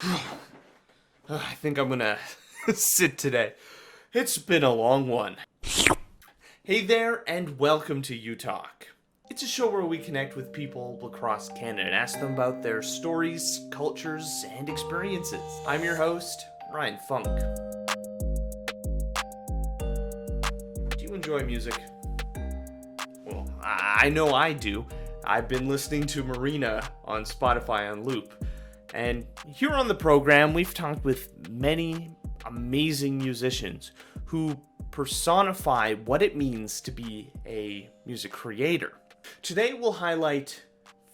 I think I'm gonna sit today. It's been a long one. Hey there, and welcome to You Talk. It's a show where we connect with people across Canada and ask them about their stories, cultures, and experiences. I'm your host, Ryan Funk. Do you enjoy music? Well, I know I do. I've been listening to Marina on Spotify on loop. And here on the program, we've talked with many amazing musicians who personify what it means to be a music creator. Today, we'll highlight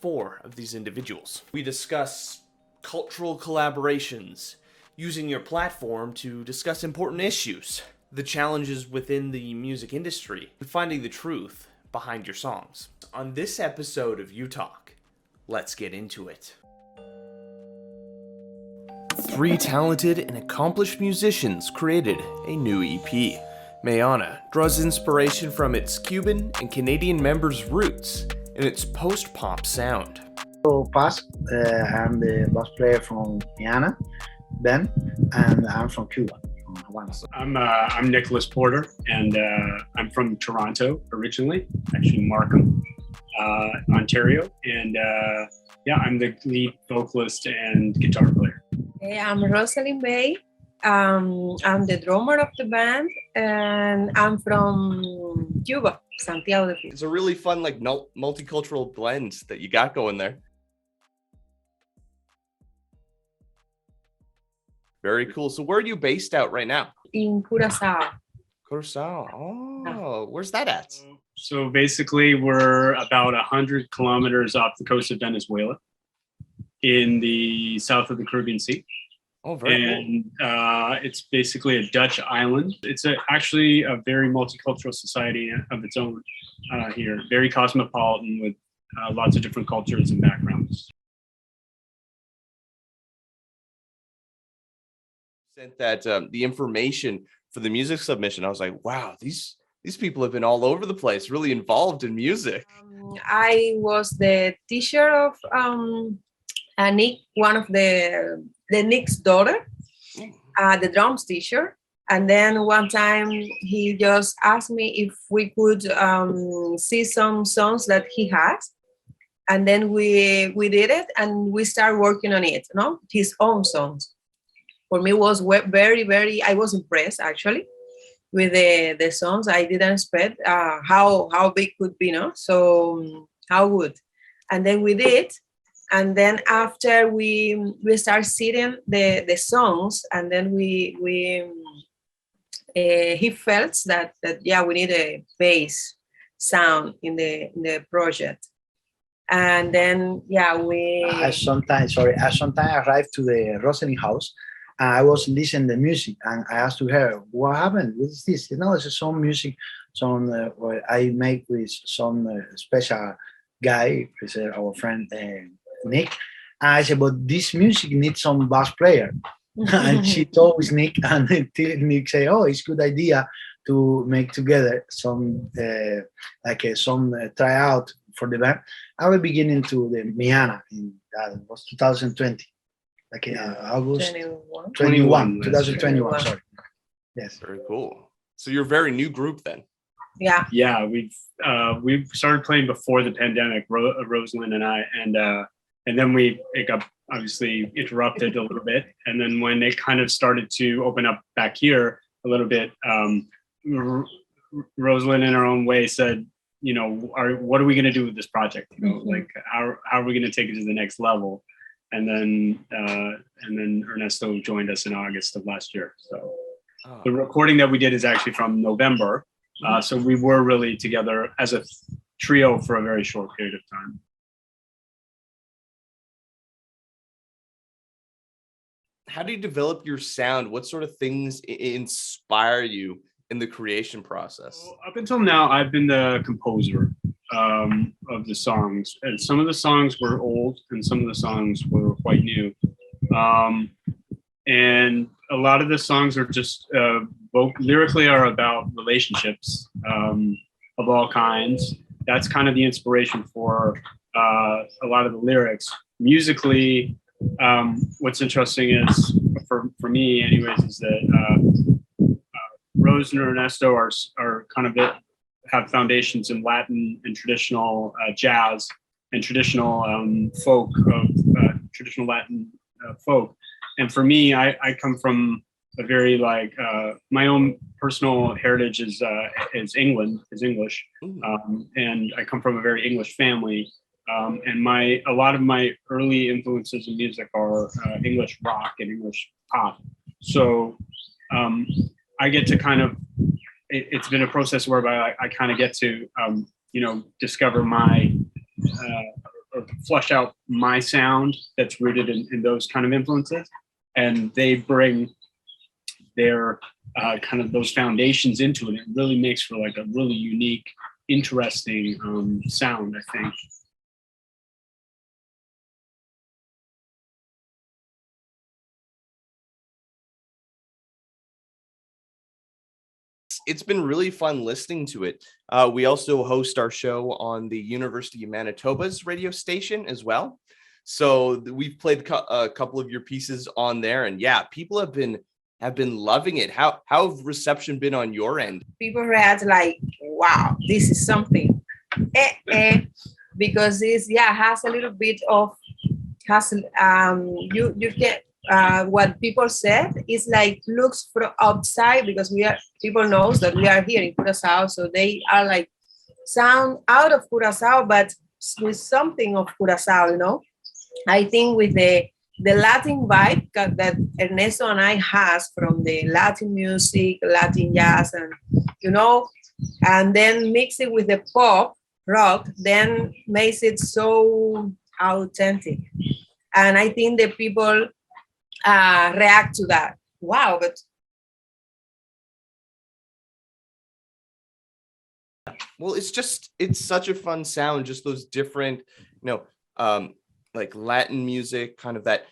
4 of these individuals. We discuss cultural collaborations, using your platform to discuss important issues, the challenges within the music industry, and finding the truth behind your songs. On this episode of You Talk, let's get into it. 3 talented and accomplished musicians created a new EP. Marina draws inspiration from its Cuban and Canadian members' roots and its post-pop sound. I'm the bass player from Guyana, Ben, and I'm from Cuba, from Havana. I'm Nicholas Porter, and I'm from Toronto originally, actually Markham, Ontario, and I'm the lead vocalist and guitar player. Hey, I'm Rosalind Bay. I'm the drummer of the band, and I'm from Cuba, Santiago de Cuba. It's a really fun, multicultural blend that you got going there. Very cool. So where are you based out right now? In Curacao. Curacao. Oh, where's that at? So basically, we're about 100 kilometers off the coast of Venezuela, in the south of the Caribbean Sea. Oh, very cool. It's basically a Dutch island. It's actually a very multicultural society of its own here. Very cosmopolitan with lots of different cultures and backgrounds. Sent that the information for the music submission. I was like, wow, these people have been all over the place, really involved in music. I was the teacher of Nick, one of the Nick's daughter, the drums teacher. And then one time he just asked me if we could see some songs that he has. And then we did it, and we started working on it, his own songs. For me, it was very, very, I was impressed actually with the songs. I didn't expect how big could be, so how good. And then we did. And then after we start singing the songs, and then he felt that we need a bass sound in the project. And then I sometimes arrived to the Rosalind house. I was listening to the music, and I asked to her, "What happened? What is this?" It's some music, I make with some special guy, our friend Nick. And I said, "But this music needs some bass player." And she told Nick, and Nick said, "Oh, it's a good idea to make together some some tryout for the band." I was beginning to the Miana in it was 2020. August 2021. 2021, sorry. Yes. Very cool. So you're a very new group then. Yeah, we've started playing before the pandemic, Rosalind and I, and then it got obviously interrupted a little bit, and then when it kind of started to open up back here a little bit, Rosalind in her own way said, what are we going to do with this project? Like how are we going to take it to the next level? And then Ernesto joined us in August of last year. So the recording that we did is actually from November. So we were really together as a trio for a very short period of time. How do you develop your sound? What sort of things inspire you in the creation process? Well, up until now, I've been the composer of the songs, and some of the songs were old and some of the songs were quite new, and a lot of the songs are just lyrically are about relationships of all kinds. That's kind of the inspiration for a lot of the lyrics. Musically, what's interesting is for me anyways, is that Rose and Ernesto are kind of have foundations in Latin and traditional jazz and traditional folk of traditional Latin folk. And for me, I come from a very my own personal heritage is England, is English, and I come from a very English family. And a lot of my early influences in music are English rock and English pop. So I get to kind of, it's been a process whereby I kind of get to, discover my, or flush out my sound that's rooted in those kind of influences. And they bring their kind of those foundations into it. It really makes for like a really unique, interesting sound, I think. It's been really fun listening to it. We also host our show on the University of Manitoba's radio station as well. So we've played a couple of your pieces on there, and yeah, people have been loving it. How have reception been on your end? People react like, wow, this is something. Because this has a little bit of you get what people said is like looks from outside, because people knows that we are here in Curaçao, so they are like sound out of Curaçao but with something of Curaçao. I think with the Latin vibe that Ernesto and I has from the Latin music, Latin jazz, and and then mix it with the pop rock, then makes it so authentic. And I think the people react to that. Wow, but well, it's such a fun sound, just those different, like Latin music, kind of that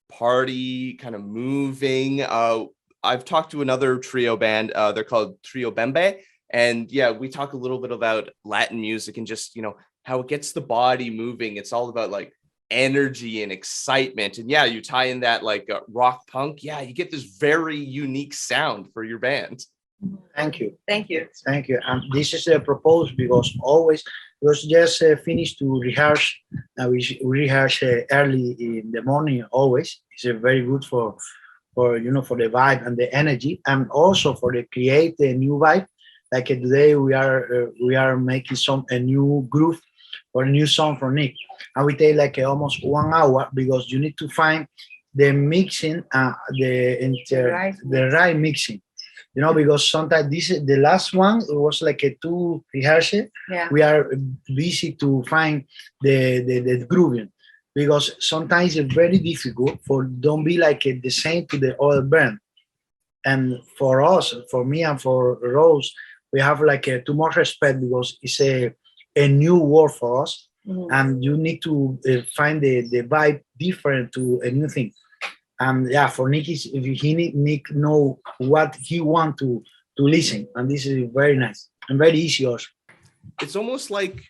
party kind of moving. I've talked to another trio band, they're called Trio Bembe, and yeah, we talk a little bit about Latin music and just how it gets the body moving. It's all about like energy and excitement, and yeah, you tie in that like rock punk, yeah, you get this very unique sound for your band. Thank you. Thank you. Thank you. And this is a proposed because just finished to rehearse. We rehearse early in the morning always. It's very good for for the vibe and the energy, and also for the create a new vibe. Like today we are making a new groove or a new song for Nick, and we take like almost 1 hour because you need to find the mixing, the right mixing. Because sometimes the last one it was like a two rehearsal. Yeah. We are busy to find the grooving, because sometimes it's very difficult for don't be like the same to the other band. And for us, for me and for Rose, we have like too much respect because it's a new world for us, and you need to find the vibe different to a new thing. And yeah, for Nick, Nick know what he want to listen, and this is very nice and very easy also. It's almost like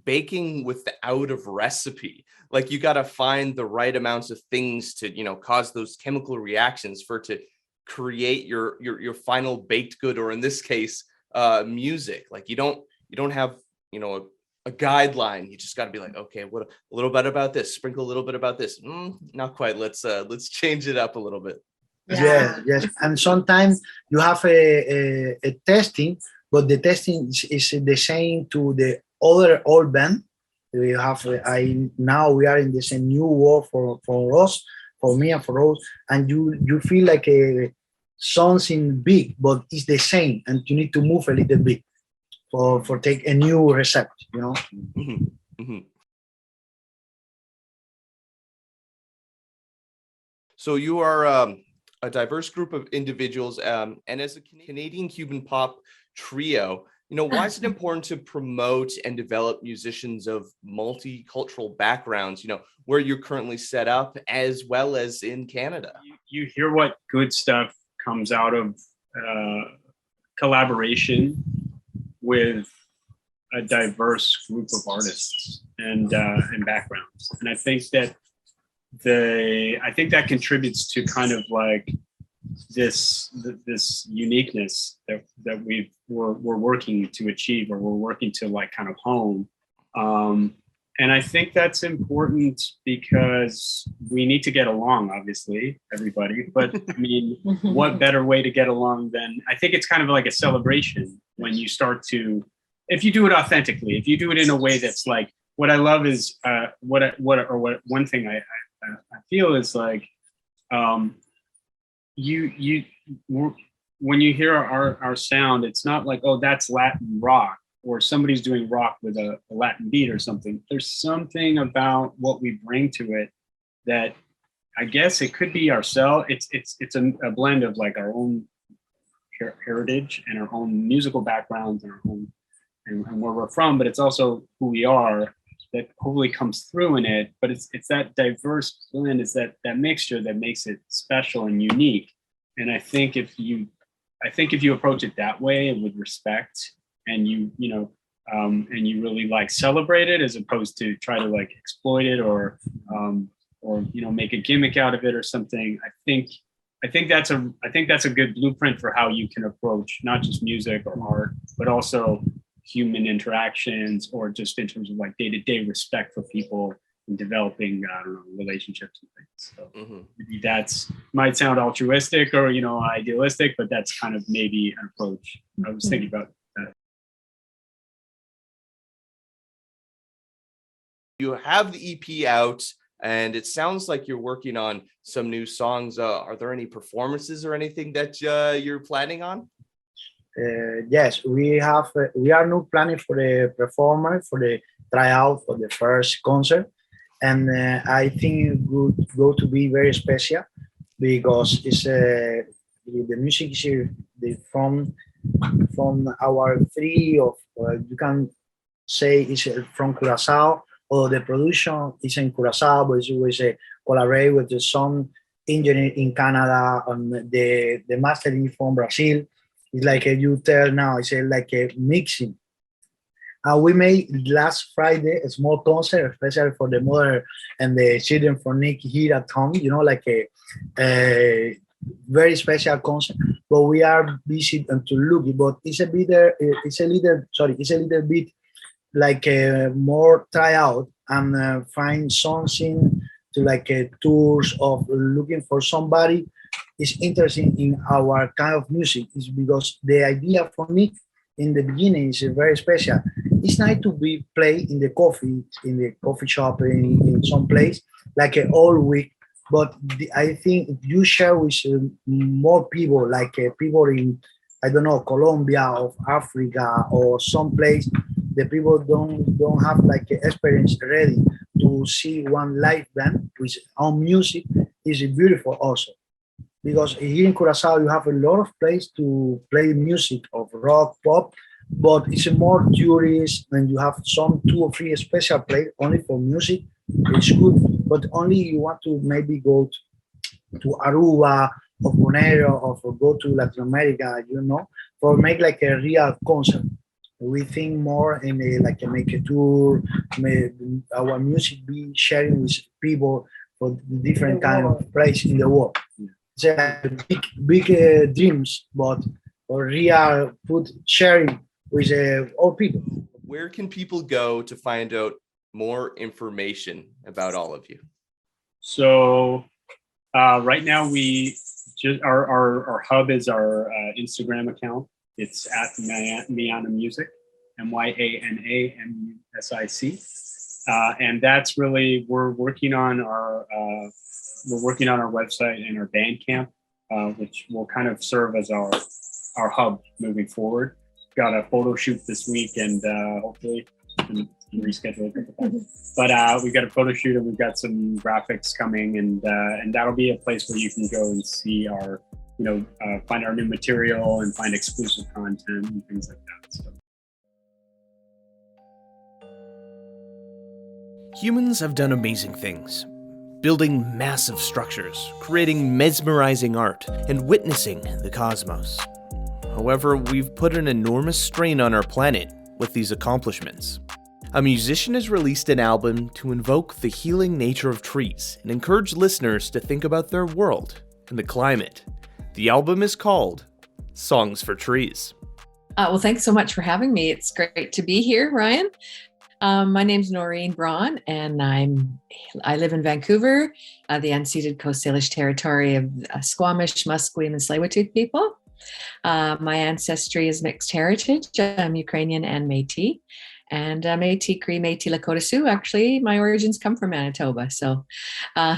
baking without a recipe. Like you got to find the right amounts of things to cause those chemical reactions for it to create your final baked good, or in this case music. Like you don't have a guideline. You just got to be like, okay, what a little bit about this, sprinkle a little bit about this. Not quite. Let's change it up a little bit. Yeah. Yes. And sometimes you have a testing, but the testing is the same to the other old band. We have now we are in this new world for us, for me and for us, and you feel like something big, but it's the same, and you need to move a little bit for take a new recipe, Mm-hmm. Mm-hmm. So you are a diverse group of individuals, and as a Canadian Cuban pop trio, why is it important to promote and develop musicians of multicultural backgrounds, where you're currently set up, as well as in Canada? You hear what good stuff comes out of collaboration with a diverse group of artists and backgrounds. And I think that I think that contributes to kind of like this uniqueness that we're working to achieve, or we're working to like kind of hone. And I think that's important because we need to get along, obviously, everybody. But I mean, what better way to get along than, I think it's kind of like a celebration when you start to, if you do it authentically, if you do it in a way that's like, what I love is one thing I feel is like, when you hear our sound, it's not like, oh, that's Latin rock, or somebody's doing rock with a Latin beat or something. There's something about what we bring to it that, I guess it could be ourselves. It's a blend of like our own heritage and our own musical backgrounds and our own and where we're from, but it's also who we are that hopefully comes through in it. But it's that diverse blend, it's that mixture that makes it special and unique. And I think if you approach it that way and with respect, and you really like celebrate it, as opposed to try to like exploit it or make a gimmick out of it or something, I think that's a good blueprint for how you can approach not just music or art, but also human interactions, or just in terms of like day-to-day respect for people and developing, I don't know, relationships and things. So maybe that's might sound altruistic or idealistic, but that's kind of maybe an approach I was thinking about. You have the EP out, and it sounds like you're working on some new songs. Are there any performances or anything that you're planning on? Yes, we are now planning for the performance, for the tryout for the first concert, and I think it would go to be very special because it's the music is from our three of you can say it's from Curacao, or the production is in Curacao, but it was collaborate with some engineer in Canada, and the mastering from Brazil. It's like you tell now, it's like a mixing. We made last Friday a small concert, especially for the mother and the children for Nick here at home, like a very special concert. But we are busy and to look it, but it's a little bit like a more tryout and find something to like tours of looking for somebody is interesting in our kind of music. Is because the idea for me in the beginning is very special. It's nice to be played in the coffee shop in some place like all week, but I think if you share with more people, like people in, I don't know, Colombia or Africa or some place, the people don't have like experience ready to see one live band with own music is beautiful also. Because here in Curacao you have a lot of place to play music of rock, pop, but it's more tourist, and you have some 2 or 3 special place only for music. It's good, but only you want to maybe go to Aruba or Bonaire or go to Latin America, for make like a real concert. We think more in make a tour, our music be sharing with people for different kind of place in the world. It's a big dreams, but for real put sharing with all people. Where can people go to find out more information about all of you? So right now we just our hub is our Instagram account. It's at Mayana Music, MYANAMUSIC, and that's really we're working on our website and our Bandcamp, which will kind of serve as our hub moving forward. Got a photo shoot this week, and hopefully we can reschedule it. But we've got a photo shoot, and we've got some graphics coming, and that'll be a place where you can go and see our, find our new material and find exclusive content and things like that. So. Humans have done amazing things, building massive structures, creating mesmerizing art, and witnessing the cosmos. However, we've put an enormous strain on our planet with these accomplishments. A musician has released an album to invoke the healing nature of trees and encourage listeners to think about their world and the climate. The album is called Songs for Trees. Well, thanks so much for having me. It's great to be here, Ryan. My name's Noreen Braun, and I live in Vancouver, the unceded Coast Salish territory of Squamish, Musqueam, and Tsleil-Waututh people. My ancestry is mixed heritage. I'm Ukrainian and Métis. And Métis, Cree, Métis, Lakota Sioux. Actually, my origins come from Manitoba. So, so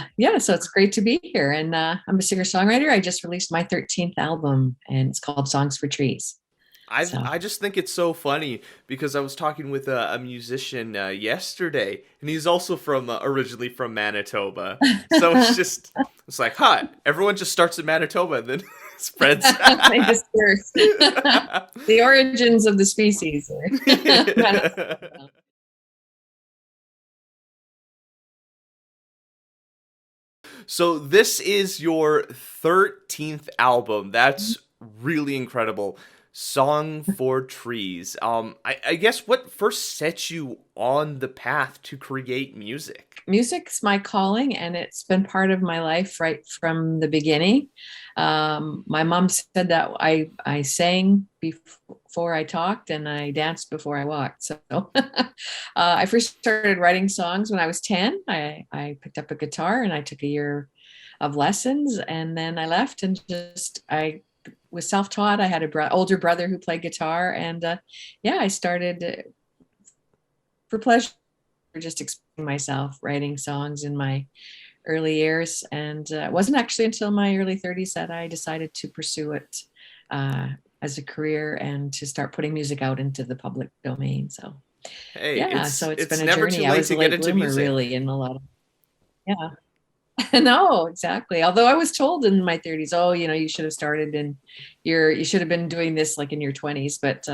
it's great to be here. And I'm a singer-songwriter. I just released my 13th album, and it's called Songs for Trees. I just think it's so funny because I was talking with a musician yesterday, and he's also originally from Manitoba. So it's like, everyone just starts in Manitoba and then spreads. They disperse. The origins of the species. So this is your 13th album. That's really incredible. Song for Trees. I guess what first set you on the path to create music? Music's my calling, and it's been part of my life right from the beginning. My mom said that I sang before I talked, and I danced before I walked. So I first started writing songs when I was 10. I picked up a guitar and I took a year of lessons, and then I left and I was self-taught. I had an older brother who played guitar, and I started for pleasure, just expressing myself, writing songs in my early years. And it wasn't actually until my early 30s that I decided to pursue it as a career and to start putting music out into the public domain. So so it's been a never journey. too I late was to a get late into bloomer, music. really, in a lot of No, exactly. Although I was told in my 30s, you should have started you should have been doing this like in your 20s, but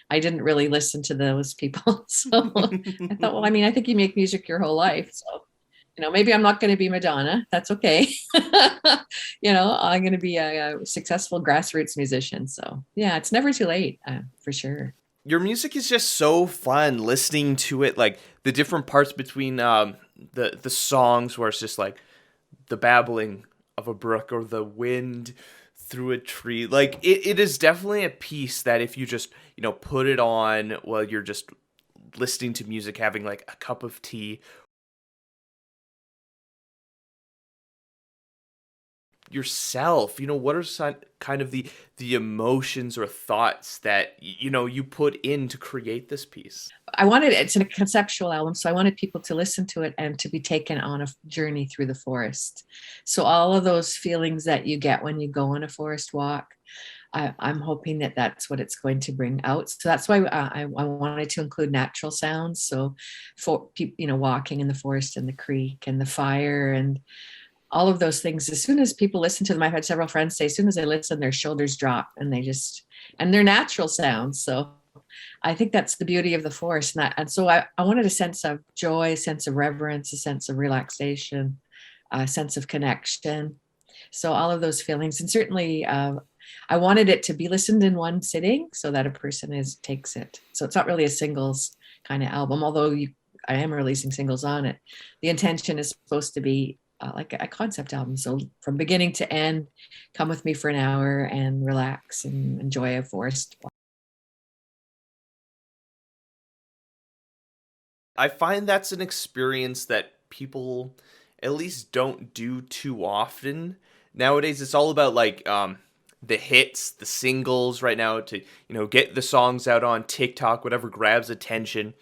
I didn't really listen to those people. So I thought, well, I think you make music your whole life. So, maybe I'm not going to be Madonna. That's okay. I'm going to be a successful grassroots musician. So it's never too late, for sure. Your music is just so fun listening to it, like the different parts between the songs where it's just like the babbling of a brook or the wind through a tree. Like it is definitely a piece that if you just, put it on while you're just listening to music, having like a cup of tea, yourself, what are kind of the emotions or thoughts that you put in to create this piece? It's a conceptual album, so I wanted people to listen to it and to be taken on a journey through the forest. So all of those feelings that you get when you go on a forest walk, I'm hoping that that's what it's going to bring out. So that's why I wanted to include natural sounds. So for people, walking in the forest and the creek and the fire and all of those things. As soon as people listen to them, I've had several friends say, as soon as they listen, their shoulders drop, and they're natural sounds. So I think that's the beauty of the forest. And so I wanted a sense of joy, a sense of reverence, a sense of relaxation, a sense of connection. So all of those feelings, and certainly I wanted it to be listened in one sitting so that a person takes it. So it's not really a singles kind of album, although I am releasing singles on it. The intention is supposed to be like a concept album. So from beginning to end, come with me for an hour and relax and enjoy a forest walk. I find that's an experience that people at least don't do too often. Nowadays, it's all about like the hits, the singles right now to, get the songs out on TikTok, whatever grabs attention.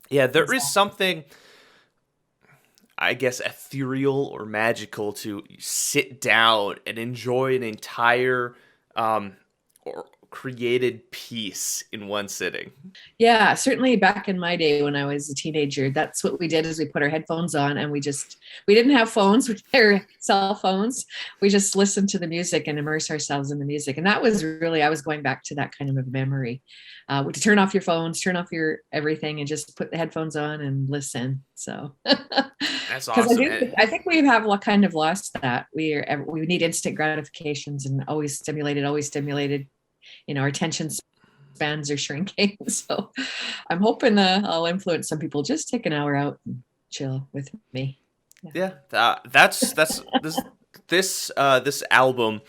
Yeah, there is something, I guess, ethereal or magical to sit down and enjoy an entire or created piece in one sitting. Yeah, certainly back in my day when I was a teenager, that's what we did is we put our headphones on and we didn't have phones with their cell phones. We just listened to the music and immerse ourselves in the music. And that was really, I was going back to that kind of a memory. To turn off your phones, turn off your everything and just put the headphones on and listen. So that's awesome. I think we have kind of lost that. We need instant gratifications and always stimulated, our attention bands are shrinking. So I'm hoping I'll influence some people. Just take an hour out and chill with me. Yeah, that's this album,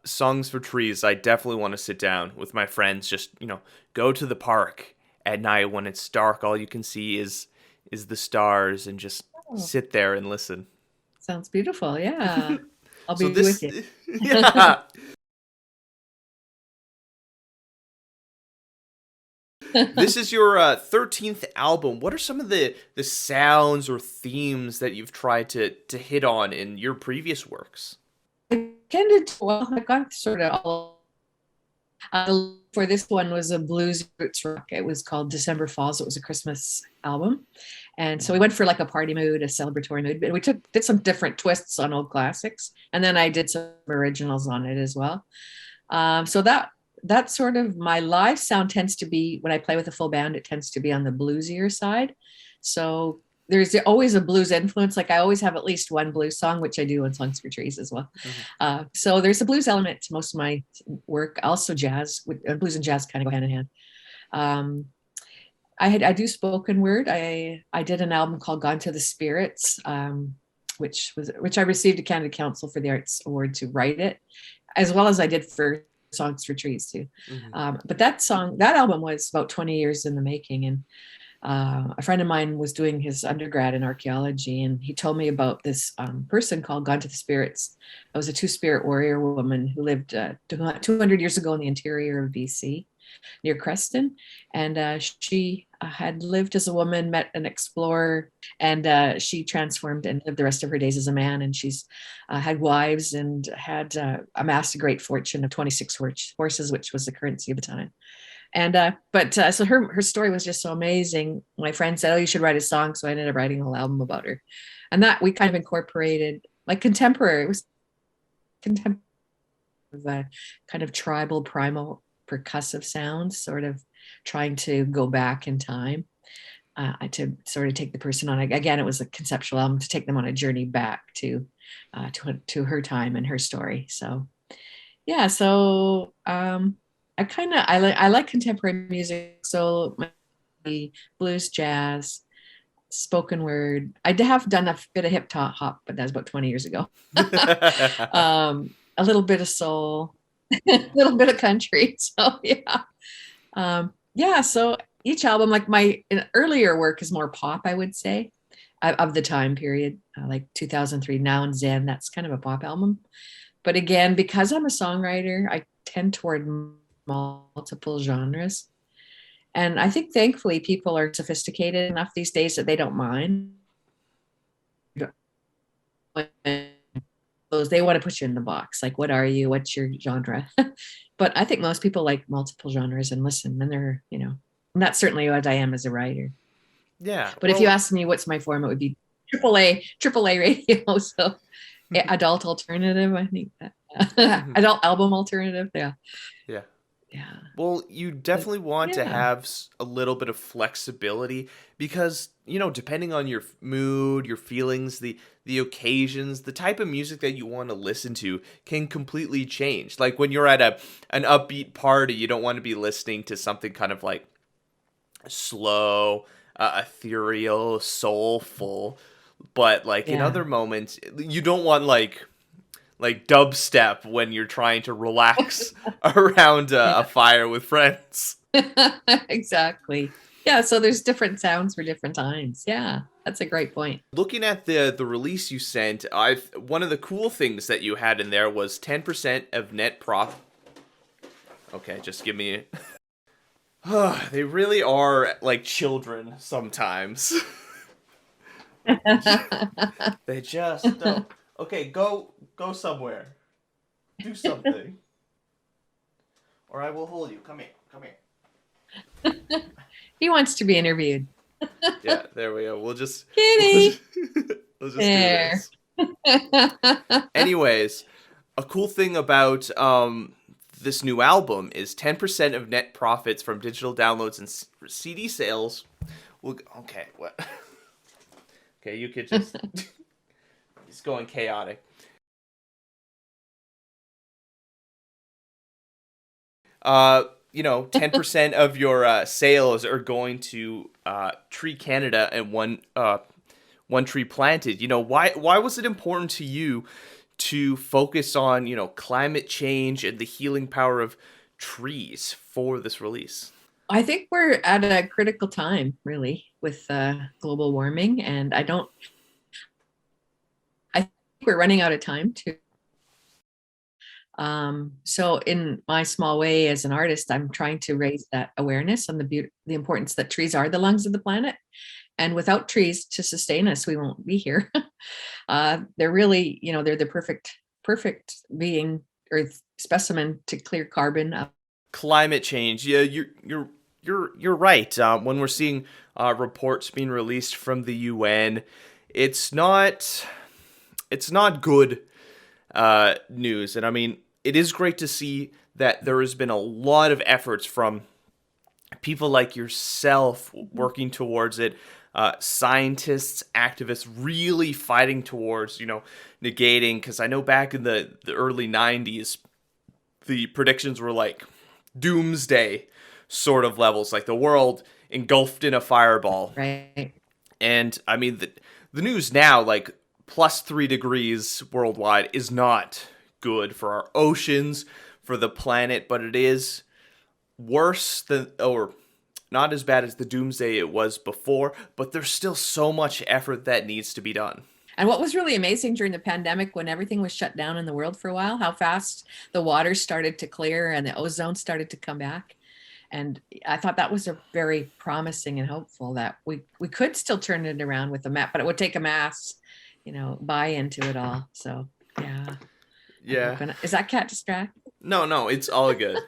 Songs for Trees. I definitely want to sit down with my friends. Just go to the park at night when it's dark. All you can see is the stars, and just sit there and listen. Sounds beautiful. Yeah, I'll So be with you. yeah. This is your 13th album. What are some of the sounds or themes that you've tried to hit on in your previous works? Well, I got sort of all. For this one was a blues roots rock. It was called December Falls. It was a Christmas album, and so we went for like a party mood, a celebratory mood. But we did some different twists on old classics, and then I did some originals on it as well. So that sort of my live sound tends to be, when I play with a full band, it tends to be on the bluesier side. So there's always a blues influence. Like I always have at least one blues song, which I do on Songs for Trees as well. So there's a blues element to most of my work. Also jazz, blues and jazz kind of go hand in hand. I do spoken word. I did an album called Gone to the Spirits, which I received a Canada Council for the Arts Award to write it, as well as I did for Songs for Trees too. But that album was about 20 years in the making. And a friend of mine was doing his undergrad in archaeology, and he told me about this person called Gone to the Spirits. It was a two-spirit warrior woman who lived 200 years ago in the interior of BC, near Creston. And she had lived as a woman, met an explorer, and she transformed and lived the rest of her days as a man. And she's had wives and had amassed a great fortune of 26 horses, which was the currency of the time. And so her story was just so amazing. My friend said, "Oh, you should write a song." So I ended up writing a whole album about her, and that we kind of incorporated like contemporary. It was contemporary, kind of tribal, primal, percussive sounds, sort of trying to go back in time to sort of take the person on. Again, it was a conceptual album to take them on a journey back to her time and her story. So yeah, so I like contemporary music. So blues, jazz, spoken word. I have done a bit of hip hop, but that was about 20 years ago. A little bit of soul, a little bit of country. So yeah. So each album, like my earlier work, is more pop, I would say, of the time period, like 2003. Now and Zen, that's kind of a pop album. But again, because I'm a songwriter, I tend toward multiple genres. And I think thankfully people are sophisticated enough these days that they don't mind. They want to put you in the box. Like, what are you? What's your genre? But I think most people like multiple genres and listen. And they're, and that's certainly what I am as a writer. Yeah. But if you ask me what's my form, it would be AAA radio. So adult alternative, I think that. Adult album alternative. Yeah. Well, you definitely want to have a little bit of flexibility because, depending on your mood, your feelings, the occasions, the type of music that you want to listen to can completely change. Like when you're at an upbeat party, you don't want to be listening to something kind of like slow, ethereal, soulful. But like in other moments, you don't want like dubstep when you're trying to relax around a fire with friends. Exactly. Yeah, so there's different sounds for different times. Yeah, that's a great point. Looking at the release you sent, one of the cool things that you had in there was 10% of net profit. Okay, just give me they really are like children sometimes. They just don't. Okay, go somewhere. Do something. Or I will hold you. Come here. He wants to be interviewed. Yeah, there we go. We'll just Kitty. we'll just do this. Anyways, a cool thing about this new album is 10% of net profits from digital downloads and CD sales. Okay, what? Okay, you could just... It's going chaotic. 10% of your sales are going to Tree Canada and one tree planted. Why was it important to you to focus on, climate change and the healing power of trees for this release? I think we're at a critical time, really, with global warming, and I think we're running out of time too. So in my small way as an artist, I'm trying to raise that awareness on the importance that trees are the lungs of the planet. And without trees to sustain us, we won't be here. They're really, they're the perfect being earth specimen to clear carbon up. Climate change. Yeah, you're right. When we're seeing reports being released from the UN, it's not good news. And I mean, it is great to see that there has been a lot of efforts from people like yourself working towards it. Scientists, activists really fighting towards, negating, because I know back in the early 90s, the predictions were like doomsday sort of levels, like the world engulfed in a fireball. Right. And I mean, the news now, like +3 degrees worldwide, is not good for our oceans, for the planet, but it is worse than, or not as bad as the doomsday it was before, but there's still so much effort that needs to be done. And what was really amazing during the pandemic, when everything was shut down in the world for a while, how fast the water started to clear and the ozone started to come back. And I thought that was a very promising and hopeful that we could still turn it around with a map, but it would take a mass, buy into it all. So yeah. Yeah. Is that cat distracted? No, it's all good.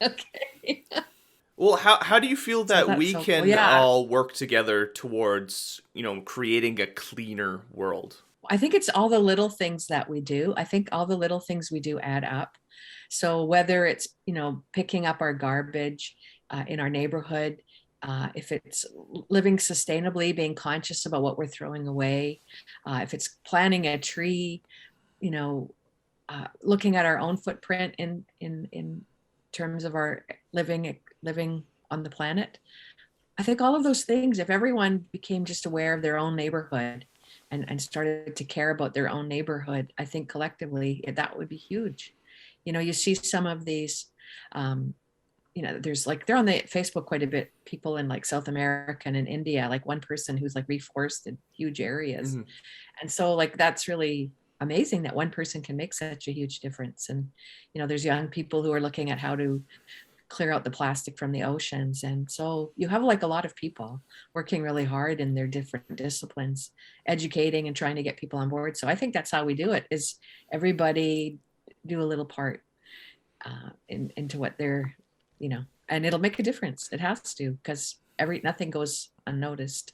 Okay. Well, how do you feel that we so can cool. Yeah. all work together towards, creating a cleaner world? I think it's all the little things that we do. I think all the little things we do add up. So whether it's, picking up our garbage in our neighborhood, if it's living sustainably, being conscious about what we're throwing away, if it's planting a tree, looking at our own footprint in terms of our living on the planet. I think all of those things, if everyone became just aware of their own neighborhood and started to care about their own neighborhood, I think collectively that would be huge. You see some of these, there's like, they're on the Facebook quite a bit, people in like South America and in India, like one person who's like reforested huge areas. Mm-hmm. And so like, that's really amazing that one person can make such a huge difference. And, there's young people who are looking at how to clear out the plastic from the oceans. And so you have like a lot of people working really hard in their different disciplines, educating and trying to get people on board. So I think that's how we do it, is everybody do a little part into what they're, and it'll make a difference. It has to, because nothing goes unnoticed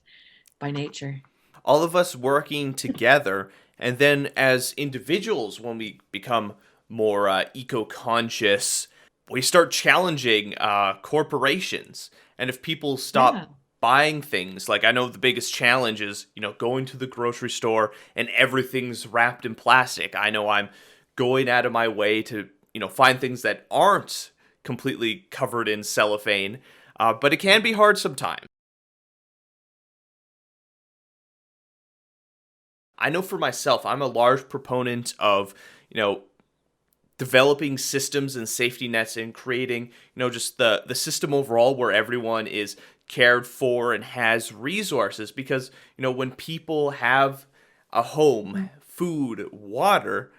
by nature. All of us working together, and then as individuals, when we become more eco-conscious, we start challenging corporations. And if people stop buying things, like I know the biggest challenge is, going to the grocery store and everything's wrapped in plastic. I know I'm going out of my way to, find things that aren't completely covered in cellophane, but it can be hard sometimes. I know for myself, I'm a large proponent of, developing systems and safety nets and creating, just the system overall where everyone is cared for and has resources. Because, when people have a home, food, water,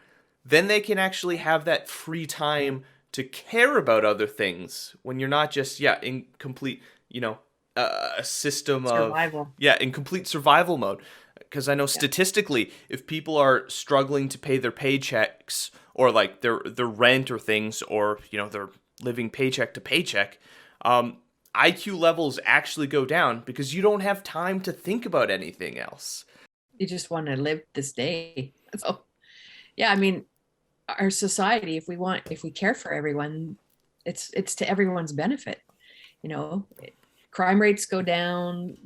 then they can actually have that free time to care about other things when you're not just, in complete, a system Survival. in complete survival mode. Because I know statistically, if people are struggling to pay their paychecks or like their rent or things, or they're living paycheck to paycheck, IQ levels actually go down because you don't have time to think about anything else. You just want to live this day. So, yeah, I mean, our society, if we care for everyone, it's to everyone's benefit. Crime rates go down.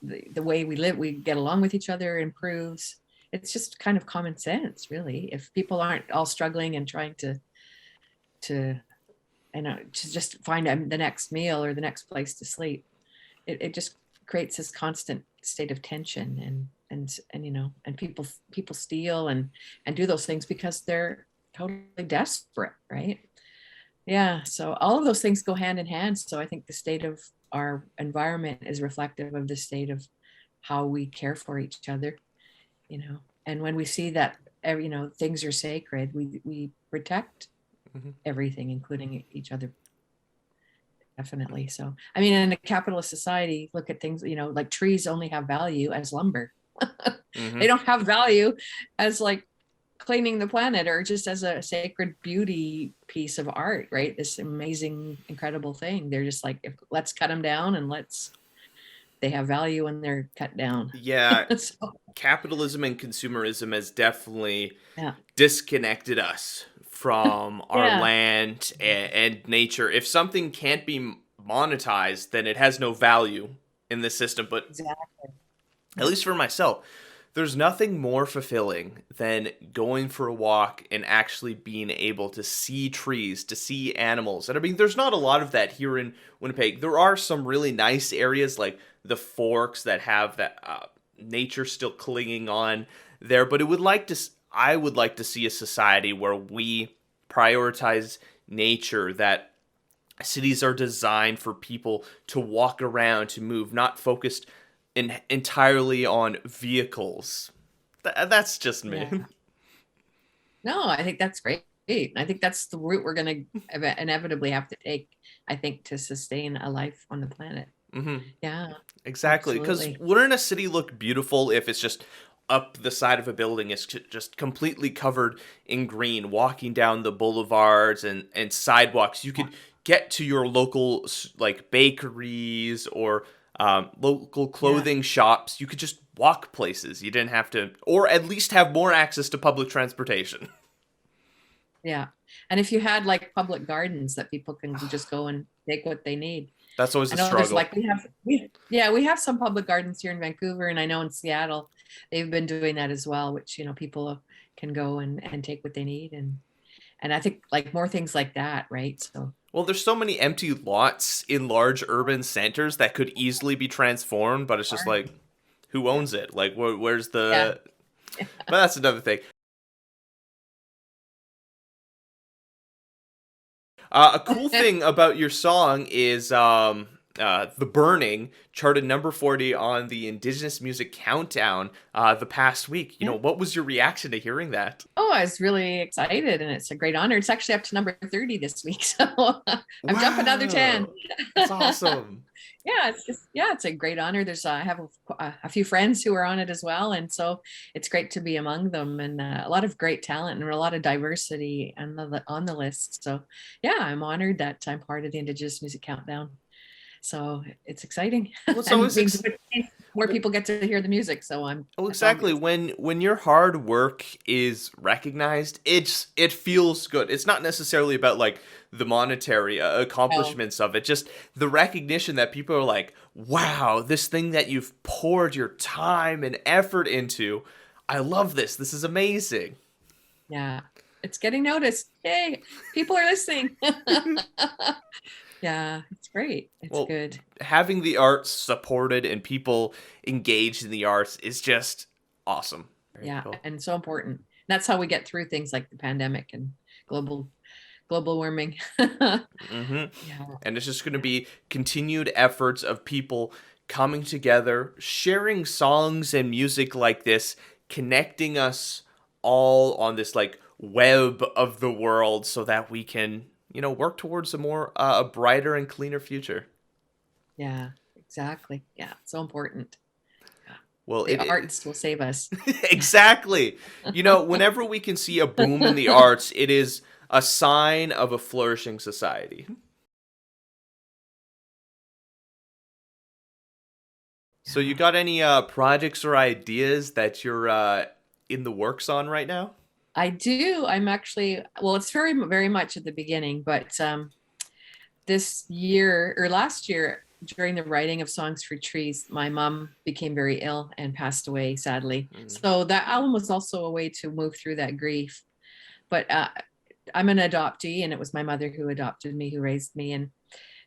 The way we live, we get along with each other improves. It's just kind of common sense, really. If people aren't all struggling and trying to to just find the next meal or the next place to sleep. It just creates this constant state of tension, and and people steal and do those things because they're totally desperate, right? Yeah, so all of those things go hand in hand. So I think the state of our environment is reflective of the state of how we care for each other, and when we see that things are sacred, we protect everything, including each other. Definitely. So, I mean, in a capitalist society, look at things, like trees only have value as lumber. They don't have value as like cleaning the planet or just as a sacred beauty piece of art, right? This amazing, incredible thing. They're just like, let's cut them down and they have value when they're cut down. Yeah. So, Capitalism and consumerism has definitely yeah. disconnected us from our Yeah. land and nature. If something can't be monetized, then it has no value in the system. But Exactly. at least for myself, there's nothing more fulfilling than going for a walk and actually being able to see trees, to see animals. And I mean, there's not a lot of that here in Winnipeg. There are some really nice areas like the Forks that have that nature still clinging on there. But I would like to see a society where we prioritize nature, that cities are designed for people to walk around, to move, not focused entirely on vehicles. That's just me. Yeah. No, I think that's great. I think that's the route we're going to inevitably have to take, I think, to sustain a life on the planet. Yeah, Exactly. Because wouldn't a city look beautiful if it's just up the side of a building, it's just completely covered in green, walking down the boulevards and sidewalks? You could get to your local like bakeries or local clothing shops. You could just walk places. You didn't have to, or at least have more access to public transportation. Yeah. And if you had like public gardens that people can just go and take what they need. That's always a struggle. Like we have some public gardens here in Vancouver, and I know in Seattle they've been doing that as well, which people can go and take what they need, and I think like more things like that, right? So well, there's so many empty lots in large urban centers that could easily be transformed, but it's just like, who owns it? Like, where's the? Yeah. But that's another thing. A cool thing about your song is The Burning charted number 40 on the Indigenous Music Countdown the past week. What was your reaction to hearing that? Oh, I was really excited, and it's a great honor. It's actually up to number 30 this week, so I'm jumping another 10. That's awesome. It's a great honor. There's I have a few friends who are on it as well, and so it's great to be among them, and a lot of great talent and a lot of diversity on the list. So yeah, I'm honored that I'm part of the Indigenous Music Countdown. So it's exciting. Well, it's always more people get to hear the music. So exactly. When your hard work is recognized, it feels good. It's not necessarily about like the monetary accomplishments of it, just the recognition that people are like, wow, this thing that you've poured your time and effort into, I love this. This is amazing. Yeah, it's getting noticed. Yay, people are listening. Yeah, it's great. It's good. Having the arts supported and people engaged in the arts is just awesome. Very cool. And so important. That's how we get through things like the pandemic and global warming. Yeah. And it's just going to be continued efforts of people coming together, sharing songs and music like this, connecting us all on this like web of the world so that we can work towards a brighter and cleaner future. Yeah, exactly. Yeah, so important. Well, the arts will save us. Exactly. Whenever we can see a boom in the arts, it is a sign of a flourishing society. So you got any projects or ideas that you're in the works on right now? I do. I'm actually, it's very, very much at the beginning, but this year or last year, during the writing of Songs for Trees, my mom became very ill and passed away, sadly. So that album was also a way to move through that grief. But I'm an adoptee, and it was my mother who adopted me, who raised me. And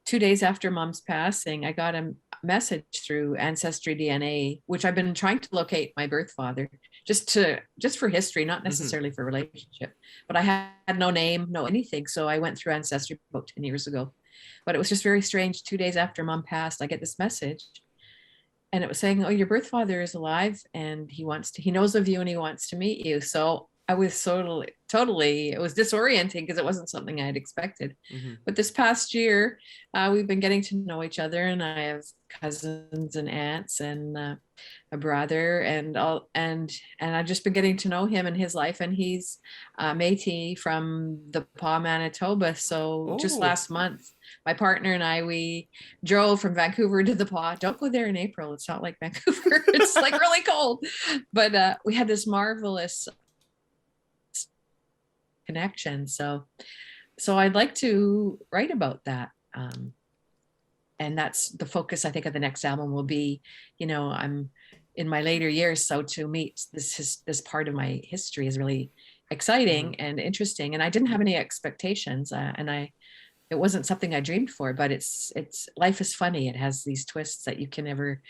2 days after mom's passing, I got a message through Ancestry DNA, which I've been trying to locate my birth father, just for history, not necessarily for relationship. But I had no name, no anything. So I went through Ancestry about 10 years ago. But it was just very strange. 2 days after mom passed, I get this message, and it was saying, "Oh, your birth father is alive, and he knows of you, and he wants to meet you." So I was totally, it was disorienting because it wasn't something I had expected. But this past year, we've been getting to know each other, and I have cousins and aunts and a brother and I've just been getting to know him and his life. And he's Métis from the Pas, Manitoba. So just last month, my partner and I, we drove from Vancouver to the Pas. Don't go there in April. It's not like Vancouver. It's like really cold. But we had this marvelous connection. So I'd like to write about that. And that's the focus, I think, of the next album will be, I'm in my later years. So to meet this part of my history is really exciting and interesting. And I didn't have any expectations. It wasn't something I dreamed for, but it's life is funny. It has these twists that you can never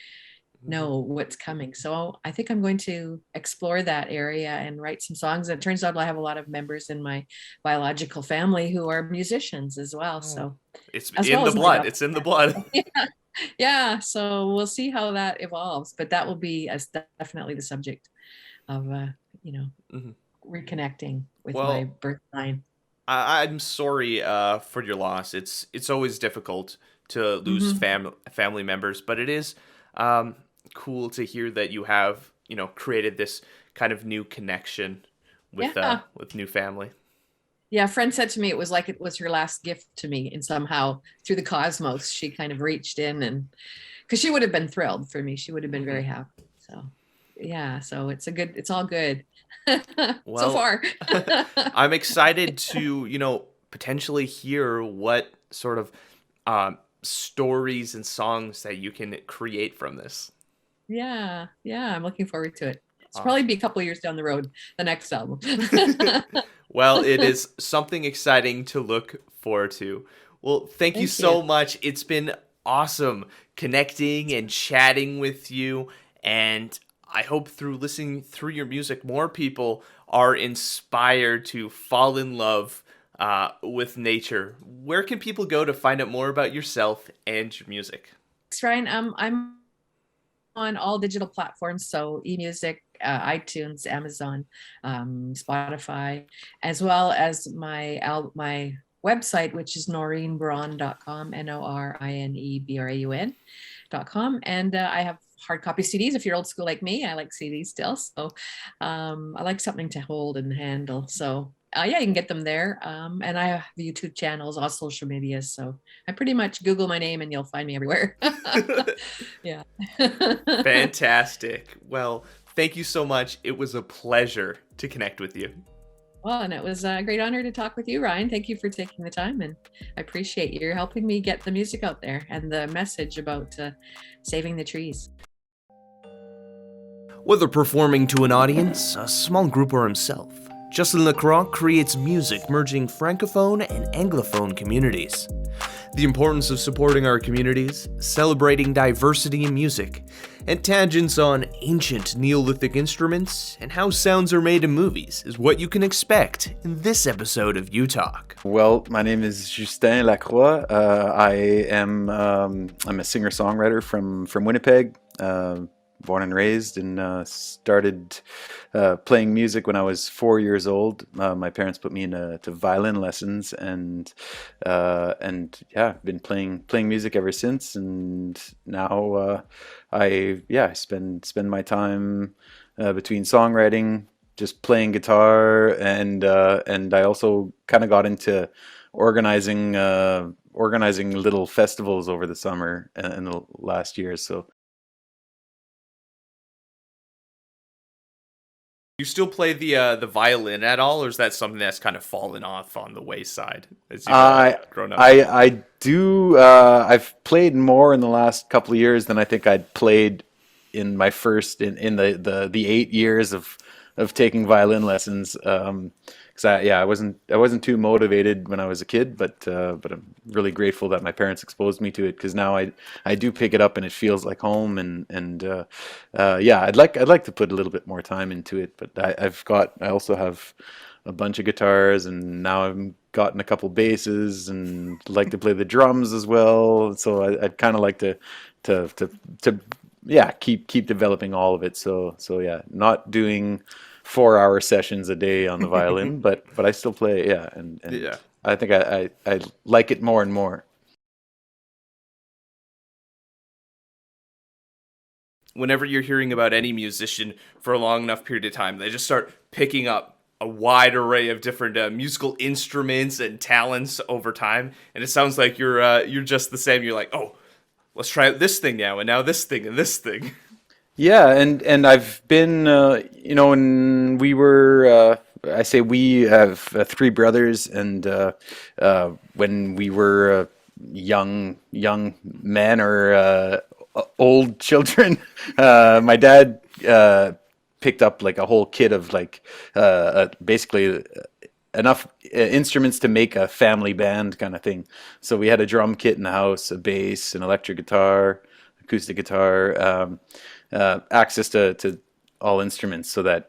know what's coming. So I think I'm going to explore that area and write some songs. And it turns out I have a lot of members in my biological family who are musicians as well. So it's in the blood. It's in the blood. Yeah. So we'll see how that evolves, but that will be definitely the subject of, reconnecting with my birth line. I'm sorry for your loss. It's always difficult to lose family members, but it is cool to hear that you have created this kind of new connection with new family. Yeah, a friend said to me it was like it was her last gift to me, and somehow through the cosmos she kind of reached in, and because she would have been thrilled for me, she would have been very happy. So yeah, so it's all good. So far. I'm excited to potentially hear what sort of stories and songs that you can create from this. Yeah, I'm looking forward to it. It's probably be a couple of years down the road, the next album. Well, it is something exciting to look forward to. Well, thank you so much. It's been awesome connecting and chatting with you, and I hope through listening through your music, more people are inspired to fall in love with nature. Where can people go to find out more about yourself and your music? Thanks, Ryan. I'm on all digital platforms, so eMusic, iTunes, Amazon, Spotify, as well as my website, which is norinbraun.com, NORINEBRAUN.com. And I have hard copy CDs. If you're old school like me, I like CDs still. So I like something to hold and handle. So you can get them there. And I have YouTube channels, all social media. So I pretty much Google my name and you'll find me everywhere. Yeah. Fantastic. Well, thank you so much. It was a pleasure to connect with you. Well, and it was a great honor to talk with you, Ryan. Thank you for taking the time, and I appreciate you helping me get the music out there and the message about saving the trees. Whether performing to an audience, a small group, or himself, Justin Lacroix creates music merging Francophone and Anglophone communities. The importance of supporting our communities, celebrating diversity in music, and tangents on ancient Neolithic instruments and how sounds are made in movies is what you can expect in this episode of U-Talk. Well, my name is Justin Lacroix. I'm a singer-songwriter from Winnipeg. Born and raised, and started playing music when I was 4 years old. My parents put me into violin lessons, and been playing music ever since. And now I spend my time between songwriting, just playing guitar, and I also kind of got into organizing little festivals over the summer in the last year. So. You still play the violin at all, or is that something that's kind of fallen off on the wayside as you've grown up? I do. I've played more in the last couple of years than I think I'd played in my first in the 8 years of taking violin lessons. I wasn't too motivated when I was a kid, but I'm really grateful that my parents exposed me to it, because now I do pick it up and it feels like home, and yeah, I'd like to put a little bit more time into it, but I also have a bunch of guitars, and now I've gotten a couple basses and like to play the drums as well. So I'd kind of like to yeah, keep developing all of it. So yeah, not doing 4-hour sessions a day on the violin, but I still play, yeah, and Yeah. I think I like it more and more. Whenever you're hearing about any musician for a long enough period of time, they just start picking up a wide array of different musical instruments and talents over time, and it sounds like you're just the same. You're like, oh, let's try out this thing now, and now this thing and this thing. Yeah, and I've been, and we were, I say we have 3 brothers, and when we were young men or old children, my dad picked up like a whole kit of like basically enough instruments to make a family band kind of thing. So we had a drum kit in the house, a bass, an electric guitar, acoustic guitar, access to all instruments. So that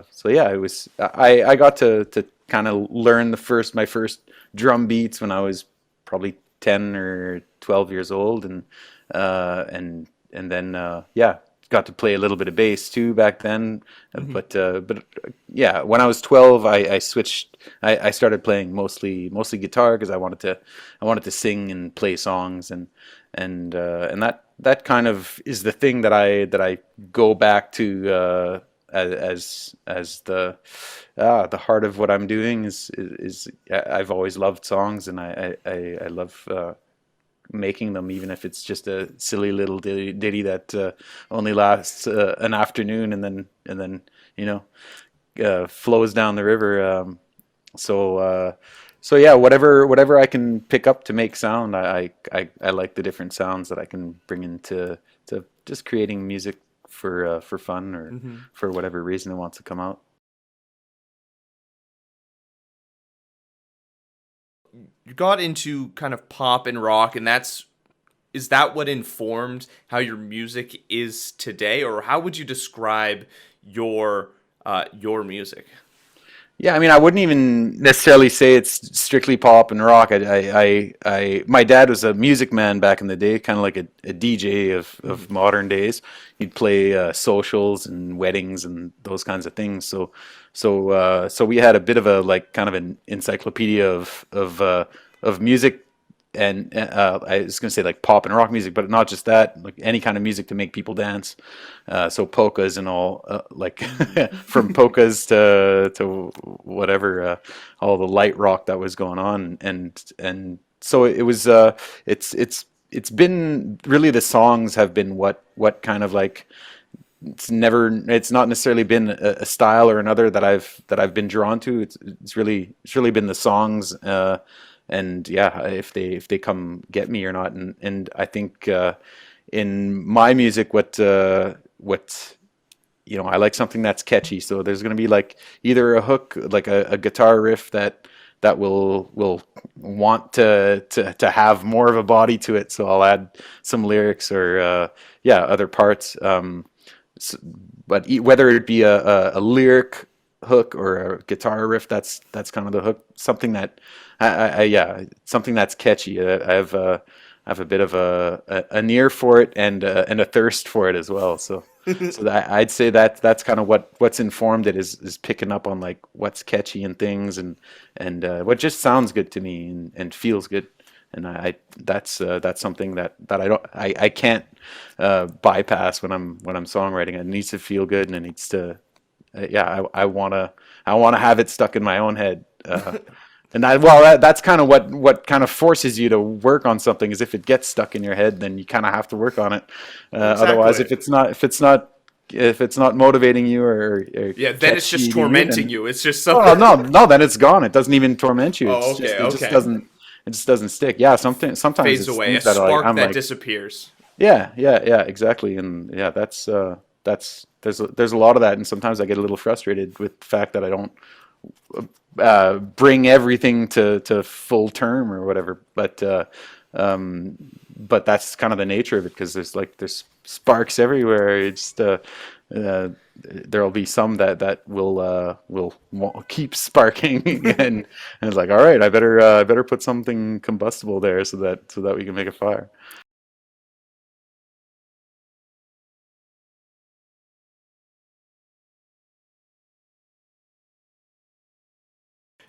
so yeah, it was I got to kind of learn my first drum beats when I was probably 10 or 12 years old, and then yeah, got to play a little bit of bass too back then. But yeah, when I was 12, I switched. I started playing mostly guitar, because I wanted to sing and play songs, and that kind of is the thing that I go back to as the heart of what I'm doing is I've always loved songs, and I love making them, even if it's just a silly little ditty that only lasts an afternoon, and then flows down the river. So yeah, whatever I can pick up to make sound, I like the different sounds that I can bring into to just creating music for fun, or for whatever reason it wants to come out. You got into kind of pop and rock, and is that what informed how your music is today, or how would you describe your music? Yeah, I mean, I wouldn't even necessarily say it's strictly pop and rock. My dad was a music man back in the day, kind of like a DJ of modern days. He'd play socials and weddings and those kinds of things. So we had a bit of a like kind of an encyclopedia of music, and I was going to say like pop and rock music, but not just that, like any kind of music to make people dance. So polkas and all, like from polkas to whatever, all the light rock that was going on, and so it was. It's been really, the songs have been what kind of like. It's not necessarily been a style or another that I've been drawn to. It's really been the songs. And yeah, if they come get me or not, and I think in my music, what I like something that's catchy. So there's going to be like either a hook, like a guitar riff that will want to have more of a body to it. So I'll add some lyrics or other parts. But whether it be a lyric hook or a guitar riff, that's kind of the hook. Something that something that's catchy. I have a bit of an ear for it, and a thirst for it as well. So I'd say that's kind of what's informed it, is picking up on like what's catchy and things, and what just sounds good to me and feels good. And that's something that I can't bypass when I'm songwriting. It needs to feel good, and it needs to I wanna have it stuck in my own head. And that's kind of what kind of forces you to work on something, is if it gets stuck in your head, then you kind of have to work on it. Exactly. Otherwise, if it's not motivating you or then it's just tormenting you. It's just so. Oh no, then it's gone. It doesn't even torment you. Oh, It just doesn't stick. Yeah, sometimes fades it's away. A that spark I'm that like, disappears. Yeah, exactly. And yeah, there's a lot of that, and sometimes I get a little frustrated with the fact that I don't bring everything to full term or whatever. But that's kind of the nature of it, because there's sparks everywhere. It's there'll be some that will keep sparking, and it's like, all right, I better put something combustible there so that we can make a fire.